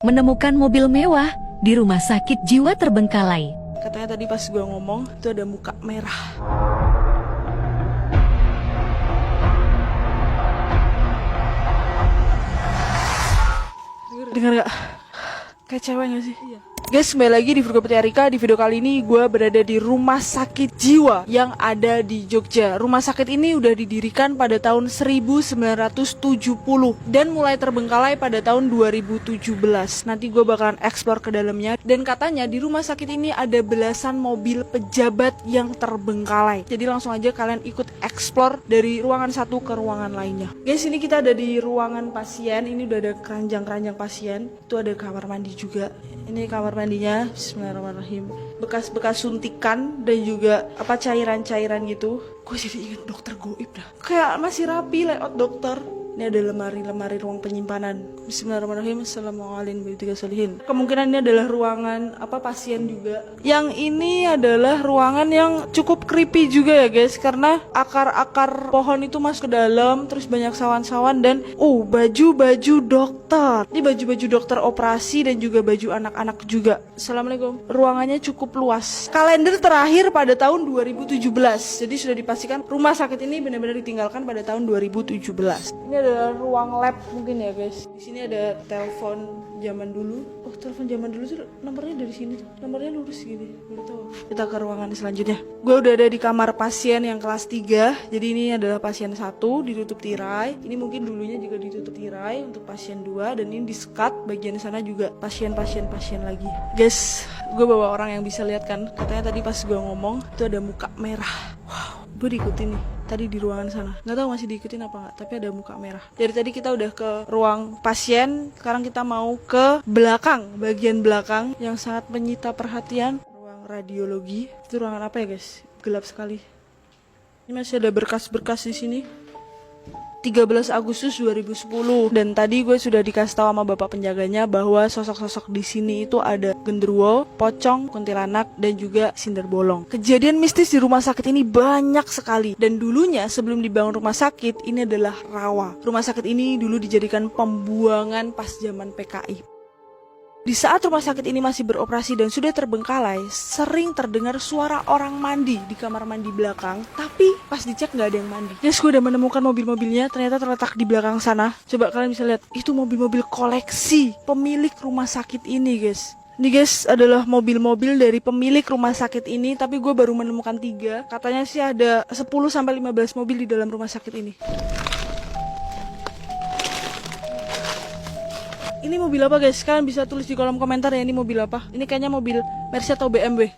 menemukan mobil mewah di rumah sakit jiwa terbengkalai. Katanya tadi pas gue ngomong, itu ada muka merah. Dengar gak? Kayak cewek gak sih? Iya. Guys, kembali lagi di Virgo Putri Arika. Di video kali ini gue berada di rumah sakit jiwa yang ada di Jogja. Rumah sakit ini udah didirikan pada tahun 1970 dan mulai terbengkalai pada tahun 2017. Nanti gue bakalan explore ke dalamnya. Dan katanya di rumah sakit ini ada belasan mobil pejabat yang terbengkalai. Jadi langsung aja kalian ikut explore dari ruangan satu ke ruangan lainnya. Guys, ini kita ada di ruangan pasien. Ini udah ada keranjang-keranjang pasien. Itu ada kamar mandi juga. Ini kamar mandinya, bismillahirrahmanirrahim. Bekas-bekas suntikan dan juga cairan-cairan gitu. Gue jadi inget dokter goib dah. Kayak masih rapi layout dokter. Ini ada lemari-lemari ruang penyimpanan. Bismillahirrahmanirrahim. Assalamualaikum. Kemungkinan ini adalah ruangan pasien juga. Yang ini adalah ruangan yang cukup creepy juga ya guys, karena akar-akar pohon itu masuk ke dalam, terus banyak sawan-sawan dan baju-baju dokter. Ini baju-baju dokter operasi dan juga baju anak-anak juga. Assalamualaikum. Ruangannya cukup luas. Kalender terakhir pada tahun 2017. Jadi sudah dipastikan rumah sakit ini benar-benar ditinggalkan pada tahun 2017. Ini adalah ruang lab mungkin ya guys. Di sini ada telepon zaman dulu. Oh, telepon zaman dulu tuh nomornya dari sini tuh. Nomornya lurus gini. Baru tahu. Kita ke ruangan selanjutnya. Gue udah ada di kamar pasien yang kelas 3. Jadi ini adalah pasien 1 ditutup tirai. Ini mungkin dulunya juga ditutup tirai untuk pasien 2 dan ini di-scut bagian sana juga pasien lagi. Guys, gue bawa orang yang bisa lihat kan. Katanya tadi pas gue ngomong itu ada muka merah. Wow, gue diikutin nih tadi di ruangan sana. Nggak tahu masih diikutin apa nggak, tapi ada muka merah. Dari tadi kita udah ke ruang pasien, sekarang kita mau ke belakang, bagian belakang yang sangat menyita perhatian. Ruang radiologi. Itu ruangan apa ya guys? Gelap sekali. Ini masih ada berkas-berkas di sini. 13 Agustus 2010 dan tadi gue sudah dikasih tahu sama bapak penjaganya bahwa sosok-sosok di sini itu ada genderuwo, pocong, kuntilanak dan juga sinder bolong. Kejadian mistis di rumah sakit ini banyak sekali dan dulunya sebelum dibangun rumah sakit ini adalah rawa. Rumah sakit ini dulu dijadikan pembuangan pas zaman PKI. Di saat rumah sakit ini masih beroperasi dan sudah terbengkalai, sering terdengar suara orang mandi di kamar mandi belakang, tapi pas dicek nggak ada yang mandi. Guys, gue udah menemukan mobil-mobilnya, ternyata terletak di belakang sana. Coba kalian bisa lihat, itu mobil-mobil koleksi pemilik rumah sakit ini guys. Ini guys adalah mobil-mobil dari pemilik rumah sakit ini, tapi gue baru menemukan 3. Katanya sih ada 10-15 mobil di dalam rumah sakit ini. Ini mobil apa guys? Kalian bisa tulis di kolom komentar ya, ini mobil apa? Ini kayaknya mobil Mercy atau BMW.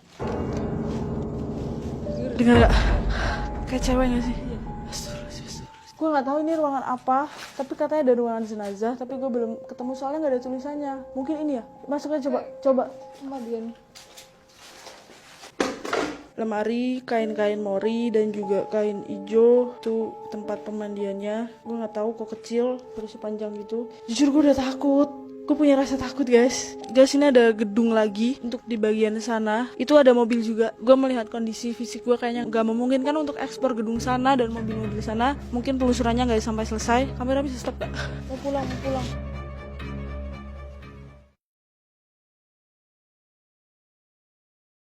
Dengar gak? Kayak cewek gak sih? Gue gak tahu ini ruangan apa, tapi katanya ada ruangan jenazah, tapi gue belum ketemu soalnya gak ada tulisannya. Mungkin ini ya? Masuk aja coba. Bagian lemari, kain-kain mori dan juga kain ijo. Itu tempat pemandiannya. Gue gak tahu kok kecil terus sepanjang gitu. Jujur gue udah takut. Gue punya rasa takut guys. Guys, ini ada gedung lagi untuk di bagian sana. Itu ada mobil juga. Gue melihat kondisi fisik gue kayaknya gak memungkinkan untuk ekspor gedung sana dan mobil-mobil sana. Mungkin penelusurannya gak sampai selesai. Kamera bisa stop gak? Mau pulang.